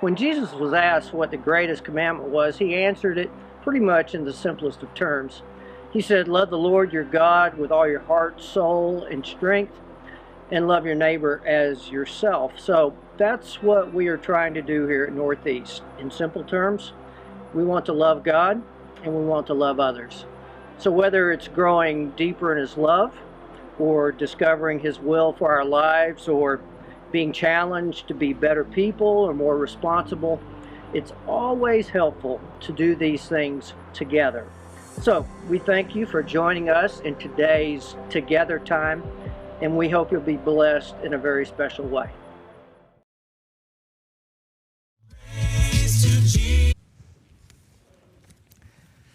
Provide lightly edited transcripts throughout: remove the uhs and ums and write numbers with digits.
When Jesus was asked what the greatest commandment was, he answered it pretty much in the simplest of terms. He said, love the Lord your God with all your heart, soul, and strength, and love your neighbor as yourself. So that's what we are trying to do here at Northeast. In simple terms, we want to love God and we want to love others. So whether it's growing deeper in His love, or discovering His will for our lives, or being challenged to be better people or more responsible, it's always helpful to do these things together. So we thank you for joining us in today's Together time, and we hope you'll be blessed in a very special way.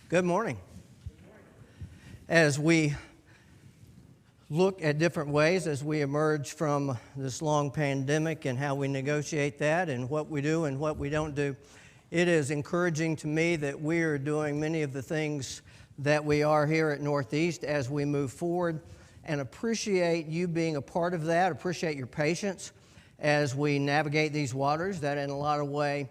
Good morning. As we look at different ways as we emerge from this long pandemic and how we negotiate that and what we do and what we don't do, it is encouraging to me that we are doing many of the things that we are here at Northeast as we move forward, and appreciate you being a part of that, appreciate your patience as we navigate these waters that in a lot of ways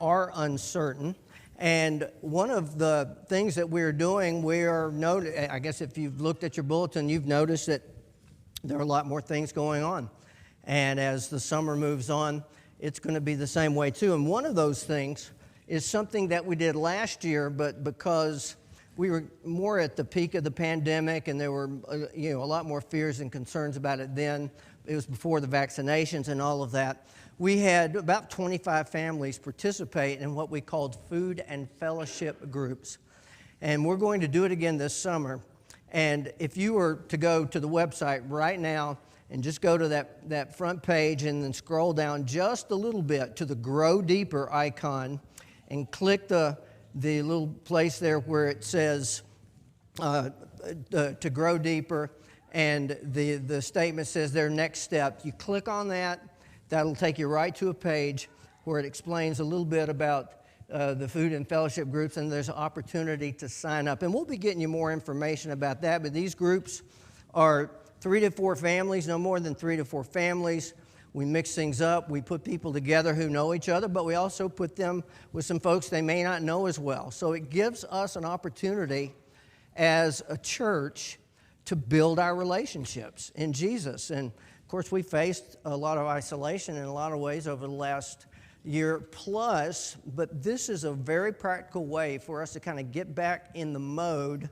are uncertain. And one of the things that we're doing, I guess if you've looked at your bulletin, you've noticed that there are a lot more things going on. And as the summer moves on, it's going to be the same way too. And one of those things is something that we did last year, but because we were more at the peak of the pandemic and there were a lot more fears and concerns about it then. It was before the vaccinations and all of that. We had about 25 families participate in what we called food and fellowship groups. And we're going to do it again this summer. And if you were to go to the website right now and just go to that front page and then scroll down just a little bit to the Grow Deeper icon and click the little place there where it says to grow deeper, and the statement says their next step. You click on that. That'll take you right to a page where it explains a little bit about the food and fellowship groups, and there's an opportunity to sign up. And we'll be getting you more information about that, but these groups are 3 to 4 families, no more than 3 to 4 families. We mix things up. We put people together who know each other, but we also put them with some folks they may not know as well. So it gives us an opportunity as a church to build our relationships in Jesus. And of course, we faced a lot of isolation in a lot of ways over the last year plus, but this is a very practical way for us to kind of get back in the mode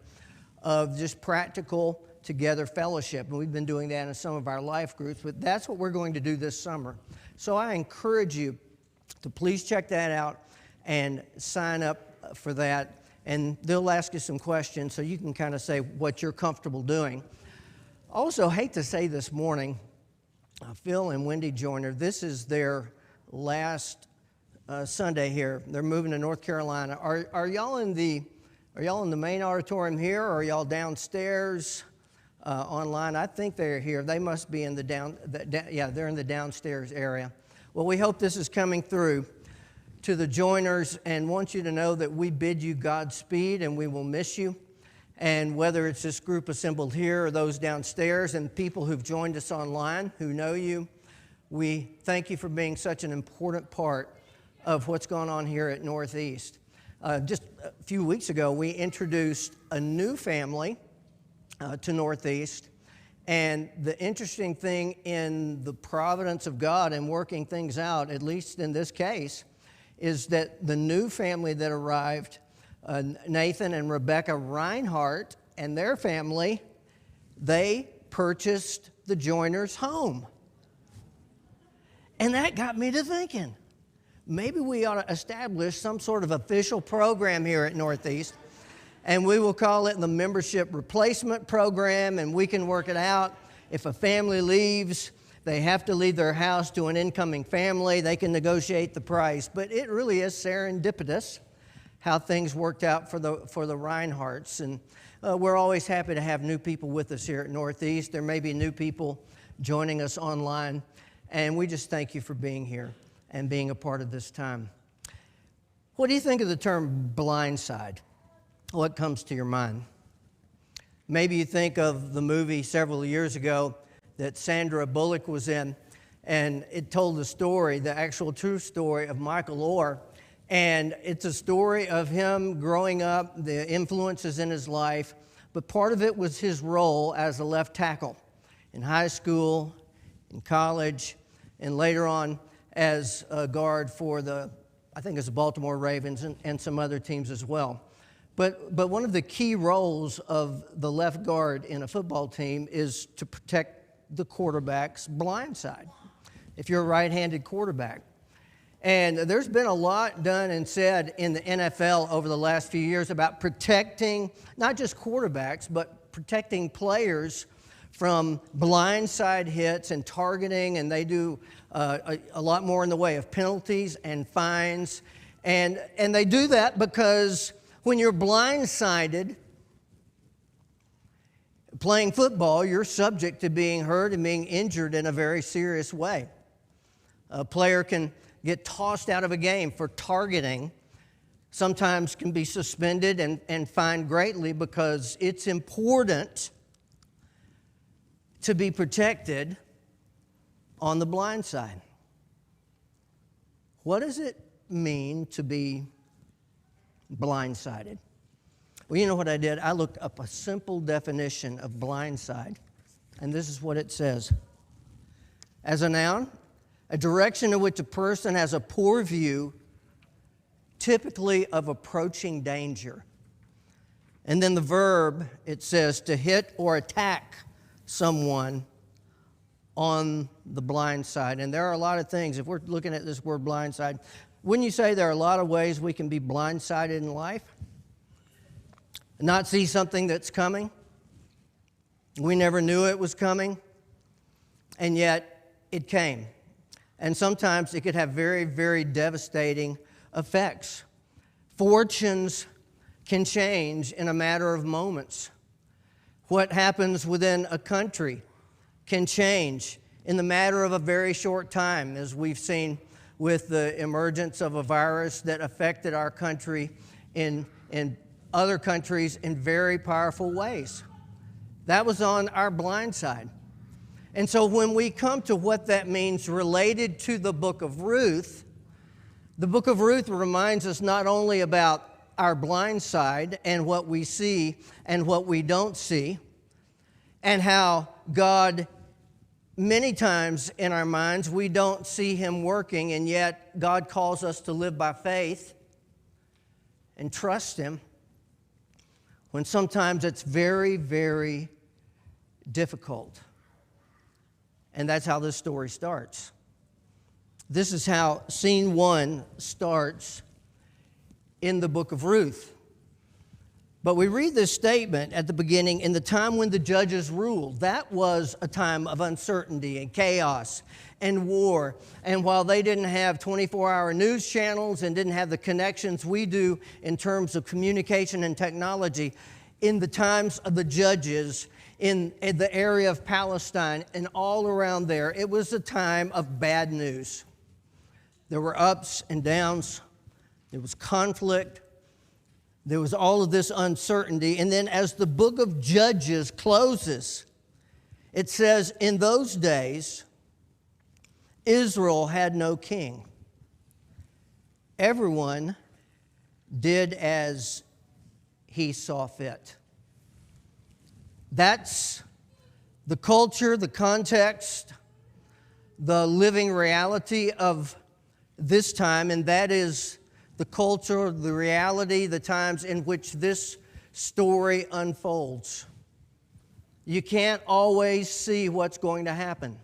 of just practical together fellowship. And we've been doing that in some of our life groups, but that's what we're going to do this summer. So I encourage you to please check that out and sign up for that. And they'll ask you some questions so you can kind of say what you're comfortable doing. Also, hate to say this morning, Phil and Wendy Joyner, this is their last Sunday here. They're moving to North Carolina. Are y'all in the main auditorium here, or are y'all downstairs online? I think they're here. They must be in they're in the downstairs area. Well, we hope this is coming through to the Joiners, and want you to know that we bid you Godspeed, and we will miss you. And whether it's this group assembled here or those downstairs and people who've joined us online who know you, we thank you for being such an important part of what's going on here at Northeast. Just a few weeks ago, we introduced a new family to Northeast. And the interesting thing in the providence of God and working things out, at least in this case, is that the new family that arrived, Nathan and Rebecca Reinhardt and their family, they purchased the Joiners' home. And that got me to thinking, maybe we ought to establish some sort of official program here at Northeast, and we will call it the Membership Replacement Program, and we can work it out. If a family leaves, they have to leave their house to an incoming family. They can negotiate the price. But it really is serendipitous how things worked out for the Reinhardts. And we're always happy to have new people with us here at Northeast. There may be new people joining us online. And we just thank you for being here and being a part of this time. What do you think of the term Blindside? What comes to your mind? Maybe you think of the movie several years ago that Sandra Bullock was in, And it told the story, the actual true story of Michael Orr. And it's a story of him growing up, the influences in his life, but part of it was his role as a left tackle in high school, in college, and later on as a guard for I think it's the Baltimore Ravens and some other teams as well. But one of the key roles of the left guard in a football team is to protect the quarterback's blind side, if you're a right-handed quarterback. And there's been a lot done and said in the NFL over the last few years about protecting not just quarterbacks, but protecting players from blindside hits and targeting, and they do a lot more in the way of penalties and fines. And they do that because when you're blindsided playing football, you're subject to being hurt and being injured in a very serious way. A player can get tossed out of a game for targeting, sometimes can be suspended and fined greatly because it's important to be protected on the blind side. What does it mean to be blindsided? Well, you know what I did? I looked up a simple definition of blindside, and this is what it says. As a noun, a direction in which a person has a poor view, typically of approaching danger. And then the verb, it says to hit or attack someone on the blind side. And there are a lot of things, if we're looking at this word blindside, wouldn't you say there are a lot of ways we can be blindsided in life? Not see something that's coming. We never knew it was coming, and yet it came. And sometimes it could have very, very devastating effects. Fortunes can change in a matter of moments. What happens within a country can change in the matter of a very short time, as we've seen with the emergence of a virus that affected our country in other countries in very powerful ways. That was on our blind side. And so when we come to what that means related to the book of Ruth, the book of Ruth reminds us not only about our blind side and what we see and what we don't see, and how God, many times in our minds, we don't see Him working, and yet God calls us to live by faith and trust Him when sometimes it's very, very difficult. And that's how this story starts. This is how scene 1 starts in the book of Ruth. But we read this statement at the beginning, in the time when the judges ruled. That was a time of uncertainty and chaos and war. And while they didn't have 24-hour news channels and didn't have the connections we do in terms of communication and technology, in the times of the judges, in the area of Palestine and all around there, it was a time of bad news. There were ups and downs. There was conflict. There was all of this uncertainty. And then as the book of Judges closes, it says, in those days, Israel had no king. Everyone did as he saw fit. That's the culture, the context, the living reality of this time, and that is the culture, the reality, the times in which this story unfolds. You can't always see what's going to happen.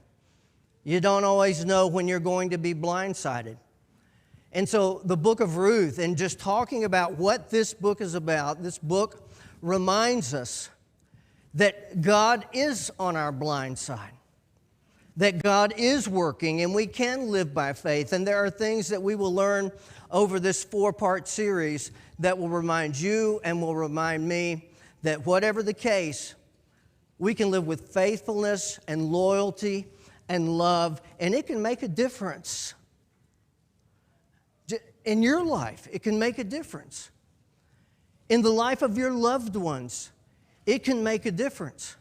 You don't always know when you're going to be blindsided. And so the book of Ruth, and just talking about what this book is about, this book reminds us that God is on our blind side, that God is working, and we can live by faith. And there are things that we will learn over this 4-part series that will remind you and will remind me that whatever the case, we can live with faithfulness and loyalty and love, and it can make a difference. In your life, it can make a difference. In the life of your loved ones, it can make a difference.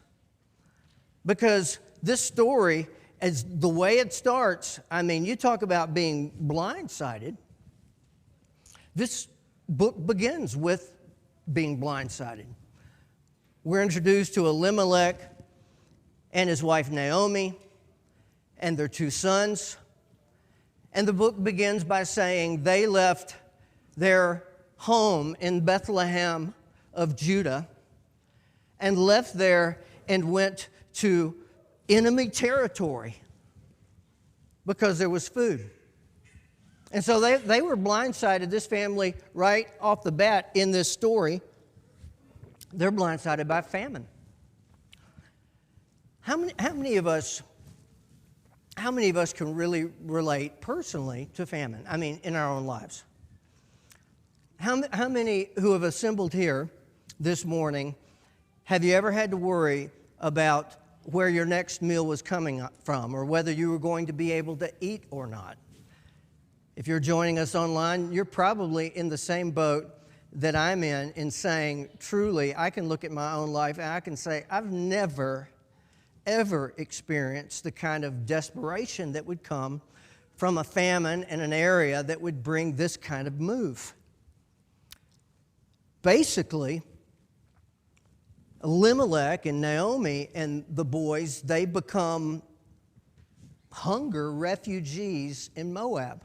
Because this story as the way it starts, I mean, you talk about being blindsided. This book begins with being blindsided. We're introduced to Elimelech and his wife Naomi and their 2 sons. And the book begins by saying they left their home in Bethlehem of Judah and left there and went to enemy territory because there was food. And so they were blindsided, this family, right off the bat in this story. They're blindsided by famine. How many of us can really relate personally to famine? I mean, in our own lives. How many who have assembled here this morning, have you ever had to worry about where your next meal was coming from or whether you were going to be able to eat or not? If you're joining us online, you're probably in the same boat that I'm in saying, truly, I can look at my own life and I can say, I've never, ever experienced the kind of desperation that would come from a famine in an area that would bring this kind of move. Basically, Elimelech and Naomi and the boys, they become hunger refugees in Moab.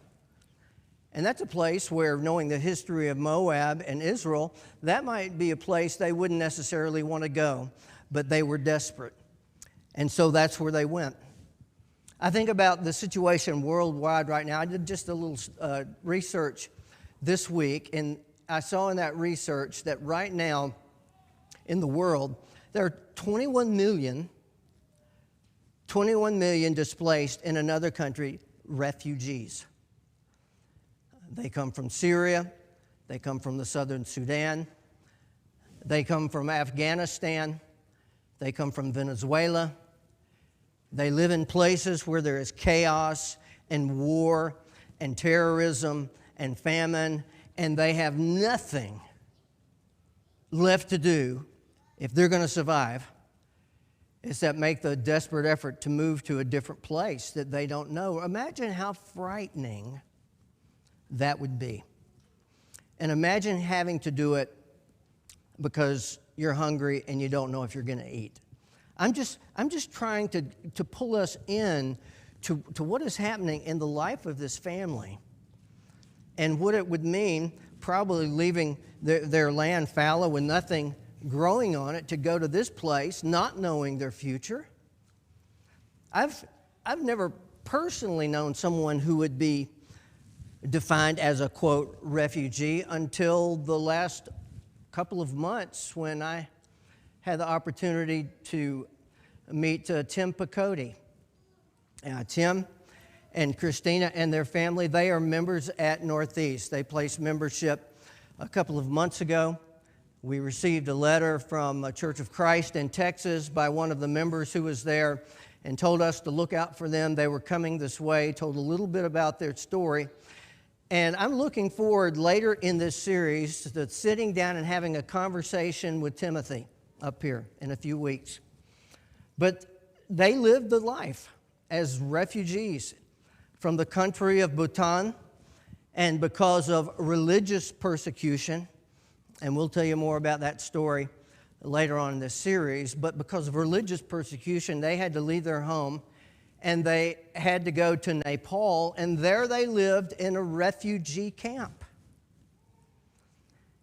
And that's a place where, knowing the history of Moab and Israel, that might be a place they wouldn't necessarily want to go, but they were desperate. And so that's where they went. I think about the situation worldwide right now. I did just a little research this week, and I saw in that research that right now in the world, there are 21 million displaced in another country, refugees. They come from Syria, they come from the southern Sudan, they come from Afghanistan, they come from Venezuela. They live in places where there is chaos and war and terrorism and famine, and they have nothing left to do if they're going to survive except make the desperate effort to move to a different place that they don't know. Imagine how frightening that would be. And imagine having to do it because you're hungry and you don't know if you're going to eat. I'm just trying to pull us in to what is happening in the life of this family and what it would mean probably leaving their land fallow with nothing growing on it to go to this place, not knowing their future. I've never personally known someone who would be defined as a, quote, refugee until the last couple of months when I had the opportunity to meet Tim Picotti. Tim and Christina and their family, they are members at Northeast. They placed membership a couple of months ago. We received a letter from a Church of Christ in Texas by one of the members who was there and told us to look out for them. They were coming this way, told a little bit about their story. And I'm looking forward later in this series to sitting down and having a conversation with Timothy up here in a few weeks. But they lived the life as refugees from the country of Bhutan, and because of religious persecution, and we'll tell you more about that story later on in this series, but because of religious persecution, they had to leave their home and they had to go to Nepal, and there they lived in a refugee camp.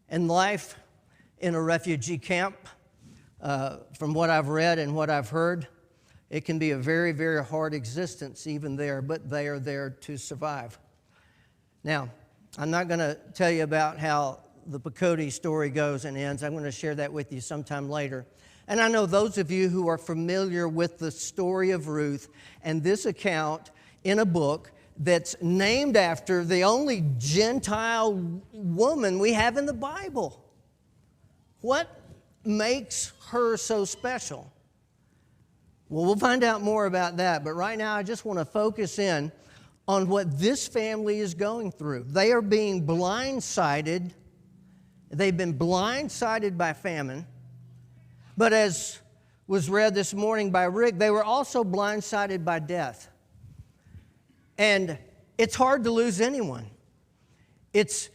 And life in a refugee camp, from what I've read and what I've heard, it can be a very, very hard existence even there, but they are there to survive. Now, I'm not going to tell you about how the Picotti story goes and ends. I'm going to share that with you sometime later. And I know those of you who are familiar with the story of Ruth and this account in a book that's named after the only Gentile woman we have in the Bible. What makes her so special? Well, we'll find out more about that. But right now, I just want to focus in on what this family is going through. They are being blindsided. They've been blindsided by famine. But as was read this morning by Rick, they were also blindsided by death. And it's hard to lose anyone. It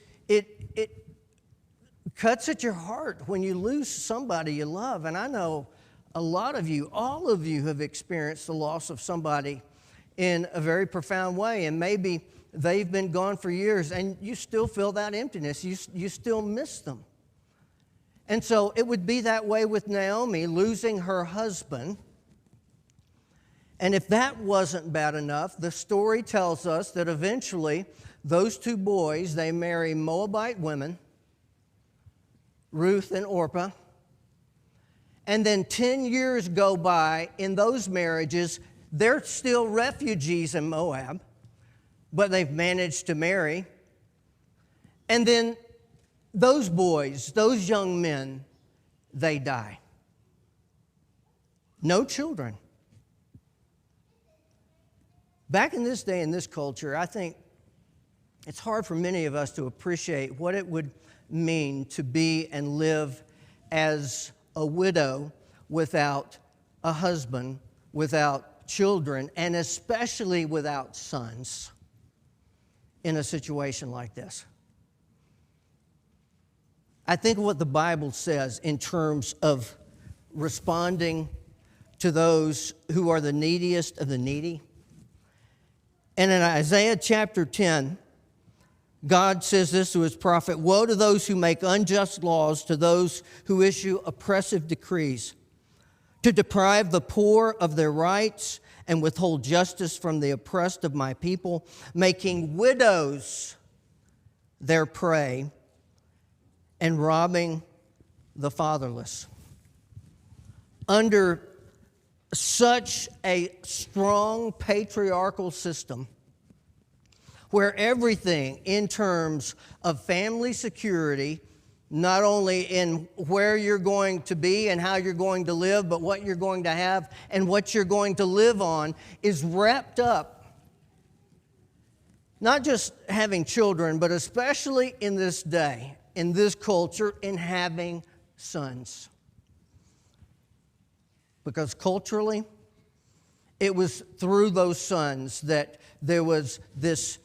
cuts at your heart when you lose somebody you love. And I know a lot of you, all of you have experienced the loss of somebody in a very profound way. And maybe they've been gone for years and you still feel that emptiness. You still miss them. And so it would be that way with Naomi losing her husband. And if that wasn't bad enough, the story tells us that eventually those two boys, they marry Moabite women, Ruth and Orpah. And then 10 years go by in those marriages. They're still refugees in Moab, but they've managed to marry. And then those boys, those young men, they die. No children. Back in this day, in this culture, I think it's hard for many of us to appreciate what it would mean to be and live as a widow without a husband, without children, and especially without sons in a situation like this. I think what the Bible says in terms of responding to those who are the neediest of the needy. And in Isaiah chapter 10, God says this to his prophet, "Woe to those who make unjust laws, to those who issue oppressive decrees, to deprive the poor of their rights and withhold justice from the oppressed of my people, making widows their prey and robbing the fatherless." Under such a strong patriarchal system, where everything in terms of family security, not only in where you're going to be and how you're going to live, but what you're going to have and what you're going to live on, is wrapped up, not just having children, but especially in this day, in this culture, in having sons. Because culturally, it was through those sons that there was this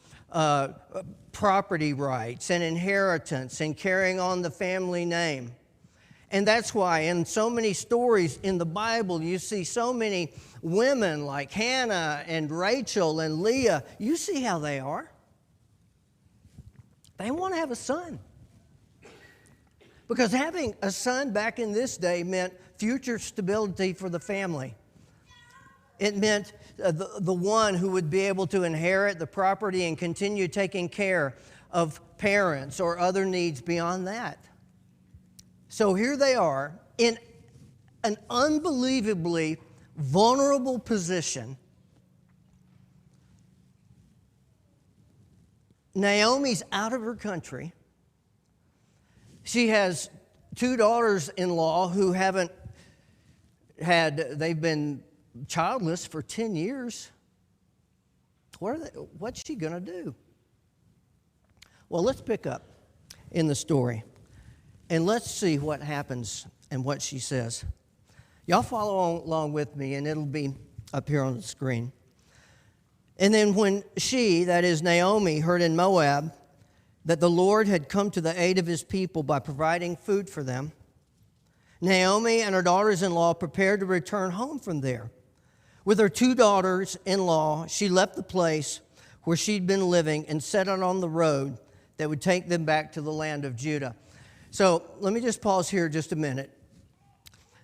property rights and inheritance and carrying on the family name. And that's why in so many stories in the Bible, you see so many women like Hannah and Rachel and Leah. You see how they are. They want to have a son. Because having a son back in this day meant future stability for the family. It meant the one who would be able to inherit the property and continue taking care of parents or other needs beyond that. So here they are in an unbelievably vulnerable position. Naomi's out of her country. She has two daughters-in-law who they've been childless for 10 years. What's she going to do? Well, let's pick up in the story, and let's see what happens and what she says. Y'all follow along with me, and it'll be up here on the screen. "And then when she, that is Naomi, heard in Moab that the Lord had come to the aid of his people by providing food for them, Naomi and her daughters-in-law prepared to return home from there. With her two daughters-in-law, she left the place where she'd been living and set out on the road that would take them back to the land of Judah." So let me just pause here just a minute.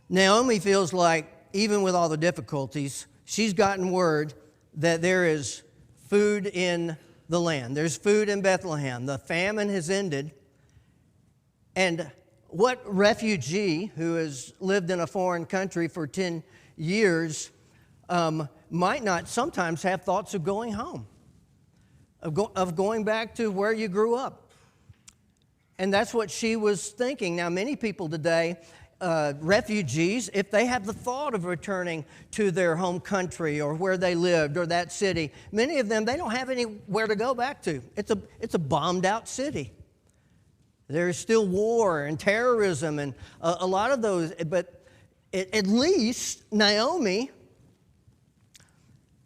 Naomi feels like, even with all the difficulties, she's gotten word that there is food in the land. There's food in Bethlehem. The famine has ended. And what refugee who has lived in a foreign country for 10 years might not sometimes have thoughts of going home, of going back to where you grew up? And that's what she was thinking. Now, many people today, refugees, if they have the thought of returning to their home country or where they lived or that city, many of them, they don't have anywhere to go back to. It's a bombed out city. There's still war and terrorism and a lot of those, but at least Naomi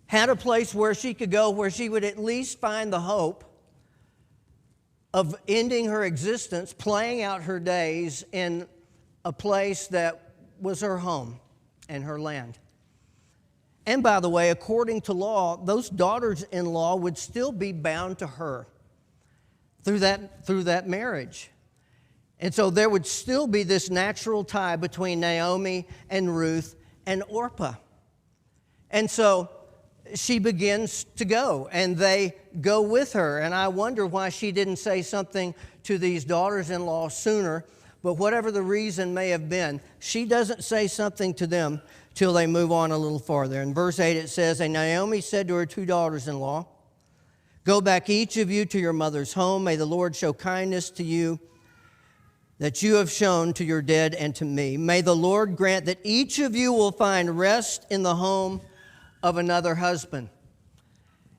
had a place where she could go, where she would at least find the hope of ending her existence, playing out her days in a place that was her home and her land. And by the way, according to law, those daughters-in-law would still be bound to her through that marriage. And so there would still be this natural tie between Naomi and Ruth and Orpah. And so she begins to go, and they go with her. And I wonder why she didn't say something to these daughters-in-law sooner. But whatever the reason may have been, she doesn't say something to them till they move on a little farther. In verse 8 it says, "And Naomi said to her two daughters-in-law, 'Go back each of you to your mother's home. May the Lord show kindness to you that you have shown to your dead and to me. May the Lord grant that each of you will find rest in the home of another husband.'"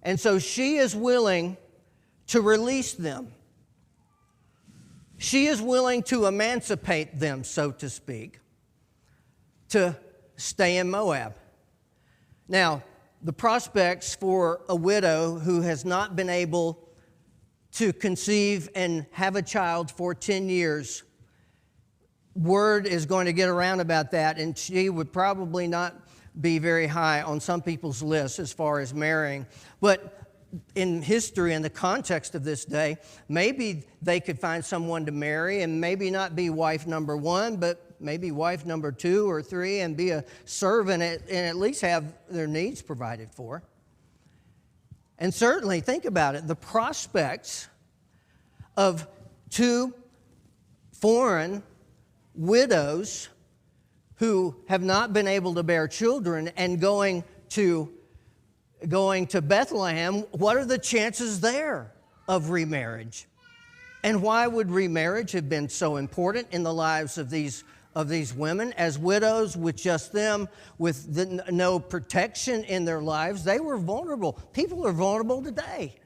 And so she is willing to release them. She is willing to emancipate them, so to speak, to stay in Moab. Now, the prospects for a widow who has not been able to conceive and have a child for 10 years, word is going to get around about that, and she would probably not be very high on some people's lists as far as marrying. But in history, in the context of this day, maybe they could find someone to marry and maybe not be wife number one, but maybe wife number 2 or 3 and be a servant and at least have their needs provided for. And certainly, think about it, the prospects of 2 foreign widows who have not been able to bear children and going to Bethlehem, what are the chances there of remarriage? And why would remarriage have been so important in the lives of these women? As widows with just them, with no protection in their lives, they were vulnerable. People are vulnerable today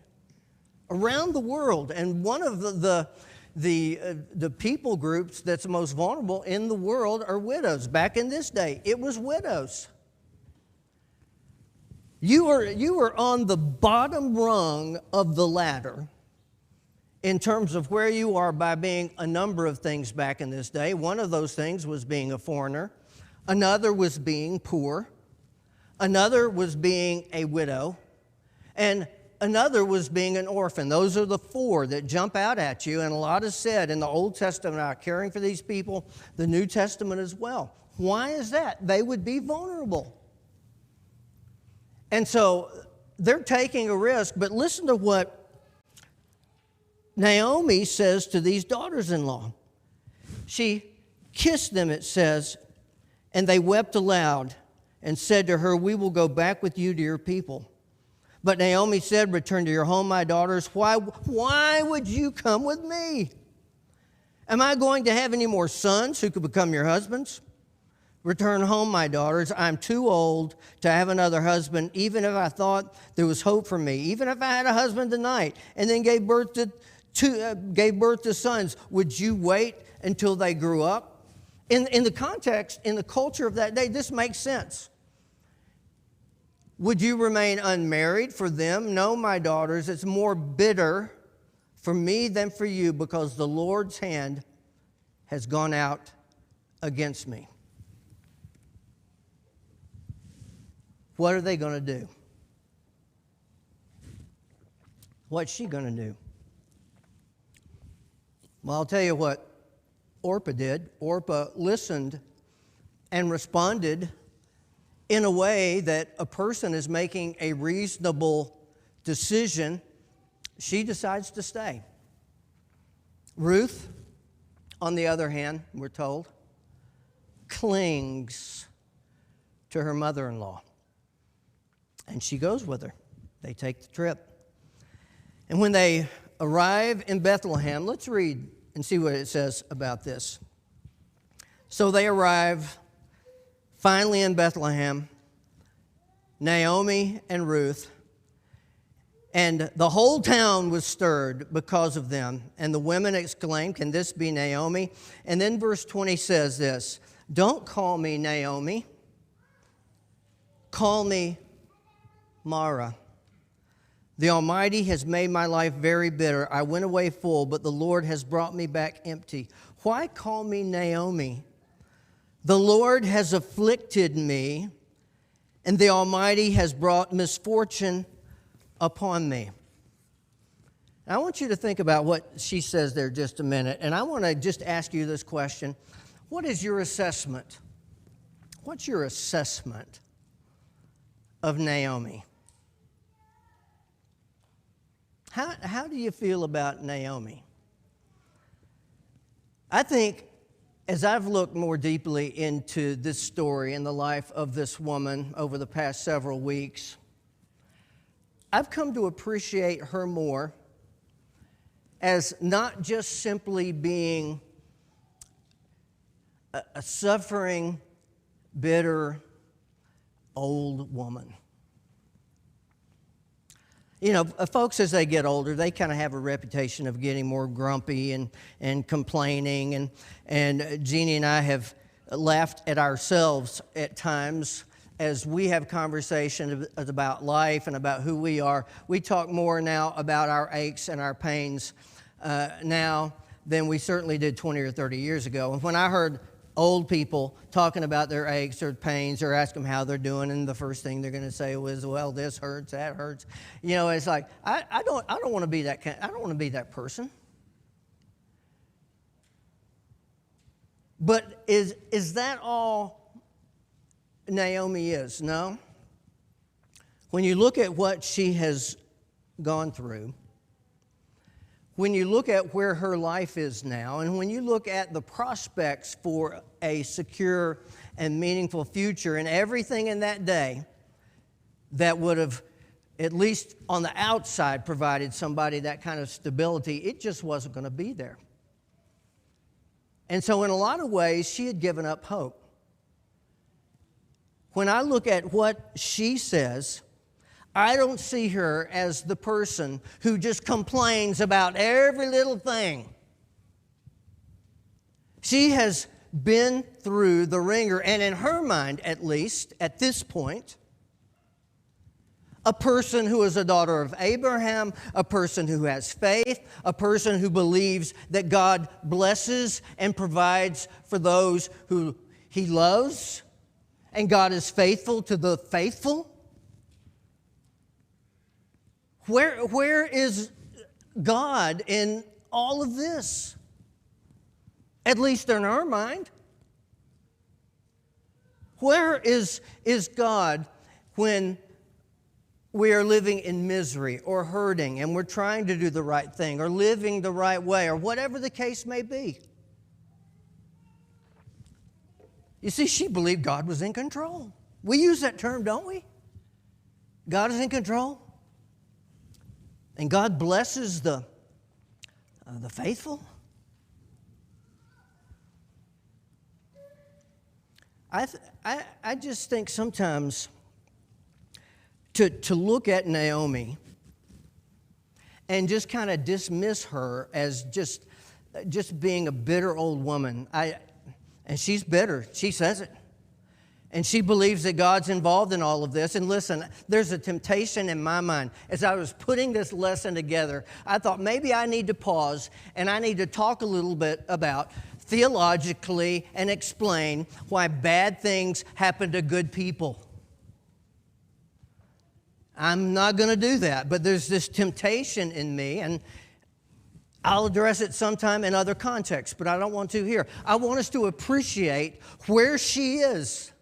around the world. And one of the people groups that's most vulnerable in the world are widows. Back in this day, it was widows. You are on the bottom rung of the ladder in terms of where you are by being a number of things back in this day. One of those things was being a foreigner. Another was being poor. Another was being a widow. And another was being an orphan. Those are the 4 that jump out at you. And a lot is said in the Old Testament about caring for these people, the New Testament as well. Why is that? They would be vulnerable. And so they're taking a risk, but listen to what Naomi says to these daughters-in-law. She kissed them, it says, and they wept aloud and said to her, "We will go back with you to your people." But Naomi said, "Return to your home, my daughters. Why would you come with me? Am I going to have any more sons who could become your husbands? Return home, my daughters. I'm too old to have another husband, even if I thought there was hope for me. Even if I had a husband tonight and then gave birth to sons, would you wait until they grew up?" In the context, in the culture of that day, this makes sense. Would you remain unmarried for them? No, my daughters, it's more bitter for me than for you, because the Lord's hand has gone out against me. What are they going to do? What's she going to do? Well, I'll tell you what Orpah did. Orpah listened and responded in a way that a person is making a reasonable decision. She decides to stay. Ruth, on the other hand, we're told, clings to her mother-in-law. And she goes with her. They take the trip. And when they arrive in Bethlehem, let's read and see what it says about this. So they arrive finally in Bethlehem, Naomi and Ruth, and the whole town was stirred because of them. And the women exclaimed, "Can this be Naomi?" And then verse 20 says this, Don't call me Naomi. Call me Mara. The Almighty has made my life very bitter. I went away full, but the Lord has brought me back empty. Why call me Naomi? The Lord has afflicted me, and the Almighty has brought misfortune upon me. I want you to think about what she says there just a minute, and I want to just ask you this question. What is your assessment? What's your assessment of Naomi? How do you feel about Naomi? I think as I've looked more deeply into this story and the life of this woman over the past several weeks, I've come to appreciate her more as not just simply being a suffering, bitter, old woman. You know, folks, as they get older, they kind of have a reputation of getting more grumpy and complaining. And Jeannie and I have laughed at ourselves at times as we have conversations about life and about who we are. We talk more now about our aches and our pains now than we certainly did 20 or 30 years ago. And when I heard old people talking about their aches or pains or ask them how they're doing, and the first thing they're going to say was, well, this hurts, that hurts. You know, it's like, I don't want to be that I don't want to be that person. But is that all Naomi is? No. When you look at what she has gone through, when you look at where her life is now, and when you look at the prospects for a secure and meaningful future and everything in that day that would have, at least on the outside, provided somebody that kind of stability, it just wasn't going to be there. And so in a lot of ways, she had given up hope. When I look at what she says, I don't see her as the person who just complains about every little thing. She has been through the ringer, and in her mind, at least, at this point, a person who is a daughter of Abraham, a person who has faith, a person who believes that God blesses and provides for those who He loves, and God is faithful to the faithful. Where is God in all of this? At least in our mind. Where is God when we are living in misery or hurting and we're trying to do the right thing or living the right way or whatever the case may be? You see, she believed God was in control. We use that term, don't we? God is in control. And God blesses the faithful. I just think sometimes to look at Naomi and just kind of dismiss her as just being a bitter old woman. And she's bitter. She says it. And she believes that God's involved in all of this. And listen, there's a temptation in my mind. As I was putting this lesson together, I thought maybe I need to pause and I need to talk a little bit about theologically and explain why bad things happen to good people. I'm not going to do that, but there's this temptation in me, and I'll address it sometime in other contexts, but I don't want to here. I want us to appreciate where she is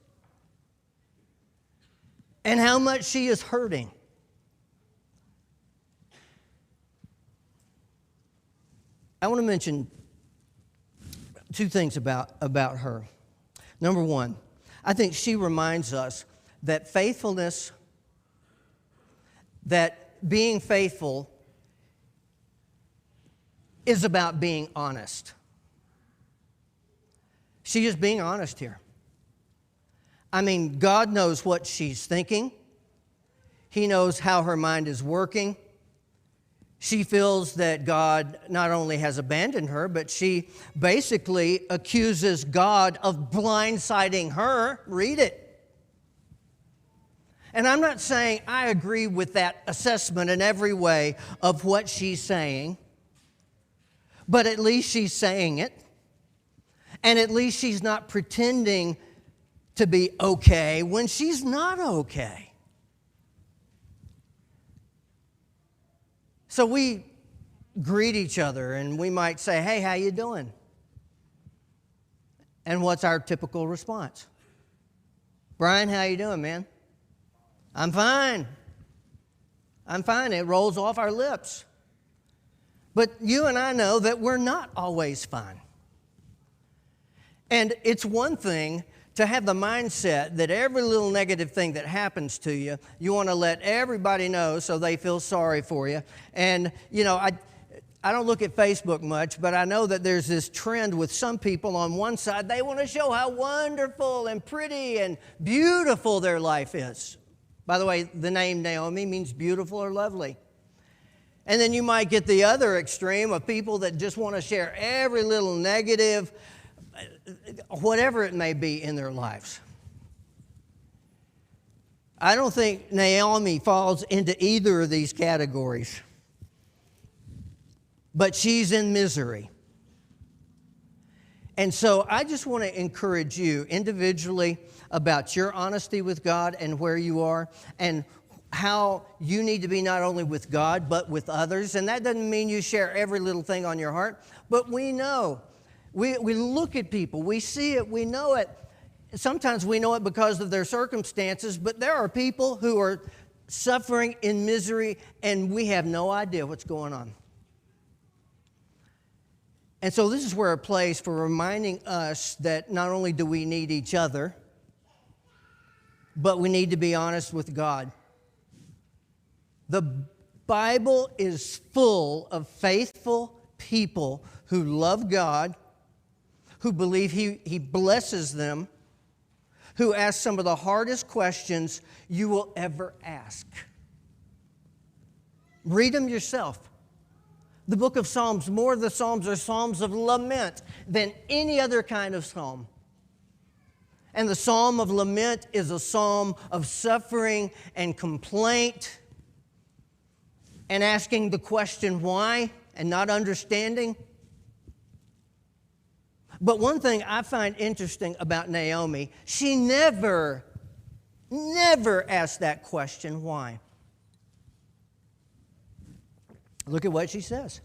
and how much she is hurting. I want to mention two things about her. Number one, I think she reminds us that faithfulness, that being faithful is about being honest. She is being honest here. I mean, God knows what she's thinking. He knows how her mind is working. She feels that God not only has abandoned her, but she basically accuses God of blindsiding her. Read it. And I'm not saying I agree with that assessment in every way of what she's saying, but at least she's saying it. And at least she's not pretending to be okay when she's not okay. So we greet each other and we might say, "Hey, how you doing?" And what's our typical response? "Brian, how you doing, man?" "I'm fine. I'm fine." It rolls off our lips. But you and I know that we're not always fine. And it's one thing to have the mindset that every little negative thing that happens to you, you want to let everybody know so they feel sorry for you. And, I don't look at Facebook much, but I know that there's this trend with some people on one side. They want to show how wonderful and pretty and beautiful their life is. By the way, the name Naomi means beautiful or lovely. And then you might get the other extreme of people that just want to share every little negative, whatever it may be in their lives. I don't think Naomi falls into either of these categories. But she's in misery. And so I just want to encourage you individually about your honesty with God and where you are and how you need to be not only with God but with others. And that doesn't mean you share every little thing on your heart, but we know. We look at people, we see it, we know it. Sometimes we know it because of their circumstances, but there are people who are suffering in misery and we have no idea what's going on. And so this is where a place for reminding us that not only do we need each other, but we need to be honest with God. The Bible is full of faithful people who love God, who believe He blesses them, who ask some of the hardest questions you will ever ask. Read them yourself. The book of Psalms, more of the Psalms are Psalms of lament than any other kind of psalm. And the Psalm of lament is a psalm of suffering and complaint and asking the question why and not understanding. But one thing I find interesting about Naomi, she never asked that question, why? Look at what she says.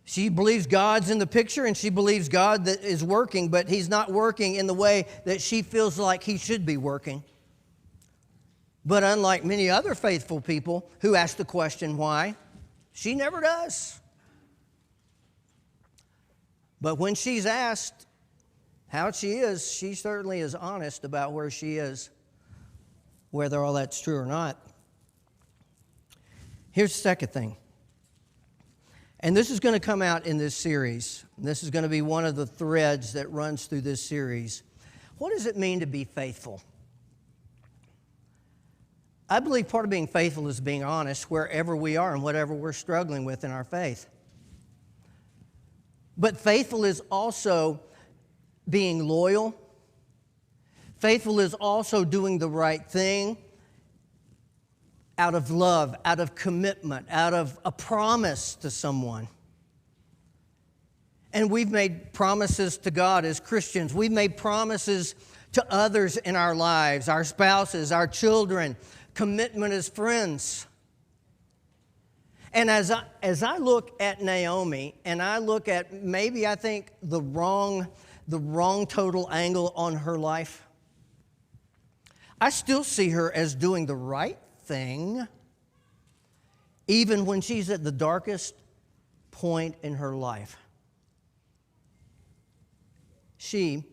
She believes God's in the picture and she believes God that is working, but He's not working in the way that she feels like He should be working. But unlike many other faithful people who ask the question why, she never does. But when she's asked how she is, she certainly is honest about where she is, whether all that's true or not. Here's the second thing. And this is going to come out in this series. This is going to be one of the threads that runs through this series. What does it mean to be faithful? I believe part of being faithful is being honest wherever we are and whatever we're struggling with in our faith. But faithful is also being loyal. Faithful is also doing the right thing out of love, out of commitment, out of a promise to someone. And we've made promises to God as Christians. We've made promises to others in our lives, our spouses, our children, commitment as friends. And as I look at Naomi, and I look at maybe I think the wrong total angle on her life, I still see her as doing the right thing, even when she's at the darkest point in her life. She,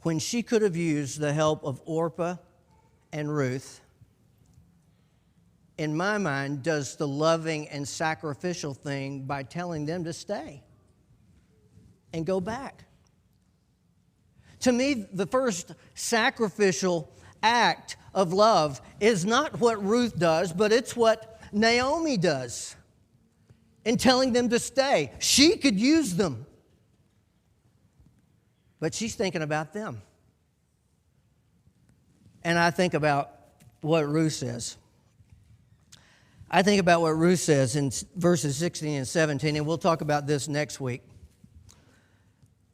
when she could have used the help of Orpah and Ruth, in my mind, does the loving and sacrificial thing by telling them to stay and go back. To me, the first sacrificial act of love is not what Ruth does, but it's what Naomi does in telling them to stay. She could use them, but she's thinking about them. And I think about what Ruth says. I think about what Ruth says in verses 16 and 17, and we'll talk about this next week.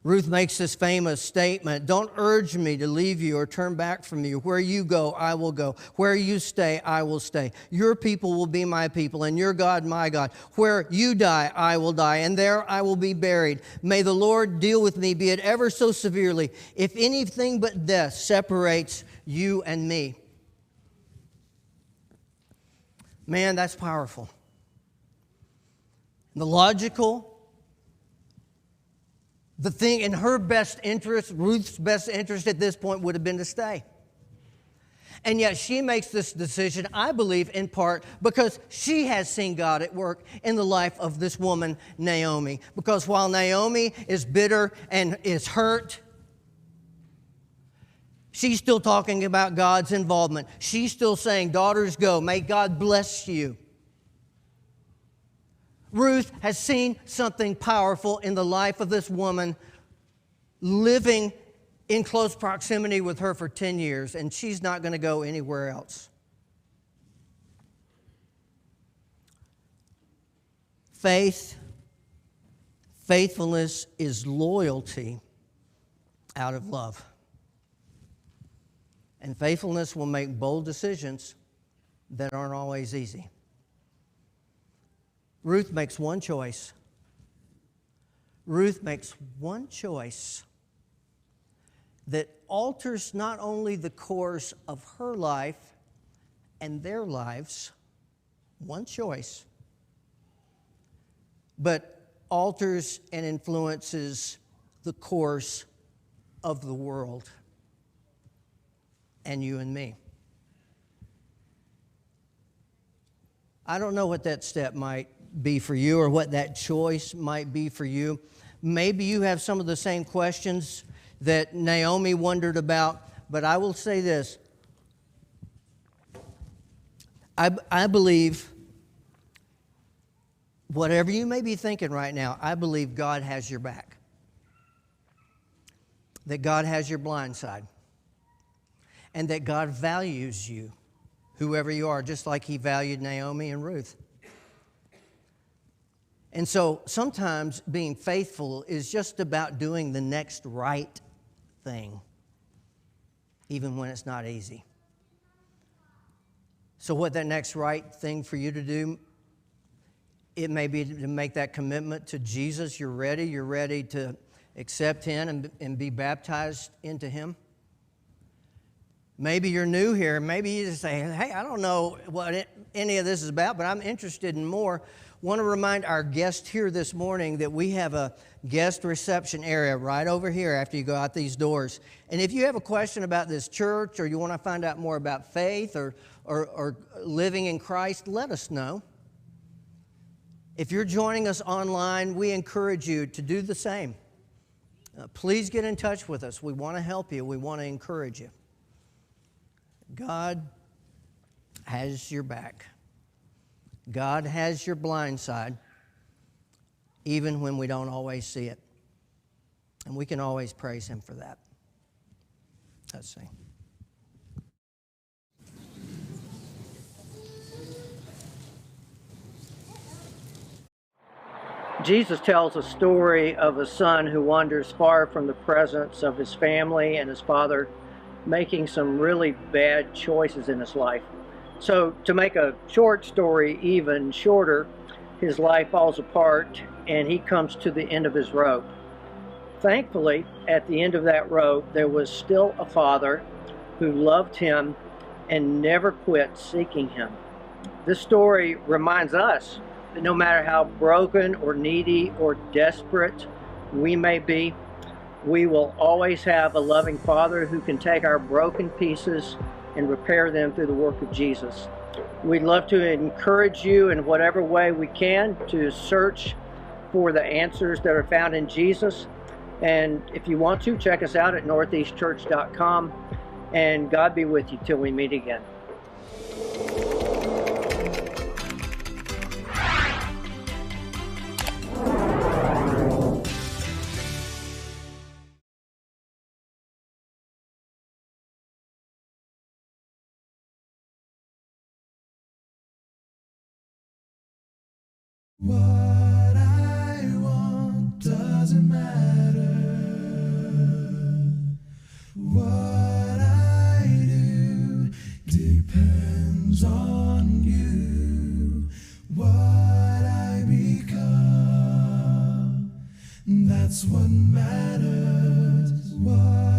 Ruth makes this famous statement, "Don't urge me to leave you or turn back from you. Where you go, I will go. Where you stay, I will stay. Your people will be my people, and your God, my God. Where you die, I will die, and there I will be buried. May the Lord deal with me, be it ever so severely, if anything but death separates you and me." Man, that's powerful. The logical, the thing in her best interest, Ruth's best interest at this point would have been to stay. And yet she makes this decision, I believe, in part because she has seen God at work in the life of this woman, Naomi. Because while Naomi is bitter and is hurt, she's still talking about God's involvement. She's still saying, "Daughters, go. May God bless you." Ruth has seen something powerful in the life of this woman living in close proximity with her for 10 years, and she's not going to go anywhere else. Faithfulness is loyalty out of love. And faithfulness will make bold decisions that aren't always easy. Ruth makes one choice. Ruth makes one choice that alters not only the course of her life and their lives, one choice, but alters and influences the course of the world and you and me. I don't know what that step might be for you or what that choice might be for you. Maybe you have some of the same questions that Naomi wondered about, but I will say this. I believe, whatever you may be thinking right now, I believe God has your back. That God has your blind side. And that God values you, whoever you are, just like He valued Naomi and Ruth. And so sometimes being faithful is just about doing the next right thing, even when it's not easy. So what that next right thing for you to do, it may be to make that commitment to Jesus. You're ready to accept Him and be baptized into Him. Maybe you're new here. Maybe you just say, "Hey, I don't know what any of this is about, but I'm interested in more." Want to remind our guest here this morning that we have a guest reception area right over here after you go out these doors. And if you have a question about this church or you want to find out more about faith or living in Christ, let us know. If you're joining us online, we encourage you to do the same. Please get in touch with us. We want to help you. We want to encourage you. God has your back. God has your blind side, even when we don't always see it. And we can always praise Him for that. Let's sing. Jesus tells a story of a son who wanders far from the presence of his family and his father, making some really bad choices in his life. So to make a short story even shorter, his life falls apart and he comes to the end of his rope. Thankfully, at the end of that rope, there was still a father who loved him and never quit seeking him. This story reminds us that no matter how broken or needy or desperate we may be, we will always have a loving Father who can take our broken pieces and repair them through the work of Jesus. We'd love to encourage you in whatever way we can to search for the answers that are found in Jesus. And if you want to, check us out at northeastchurch.com. and God be with you till we meet again. What I want doesn't matter. What I do depends on you. What I become, that's what matters. What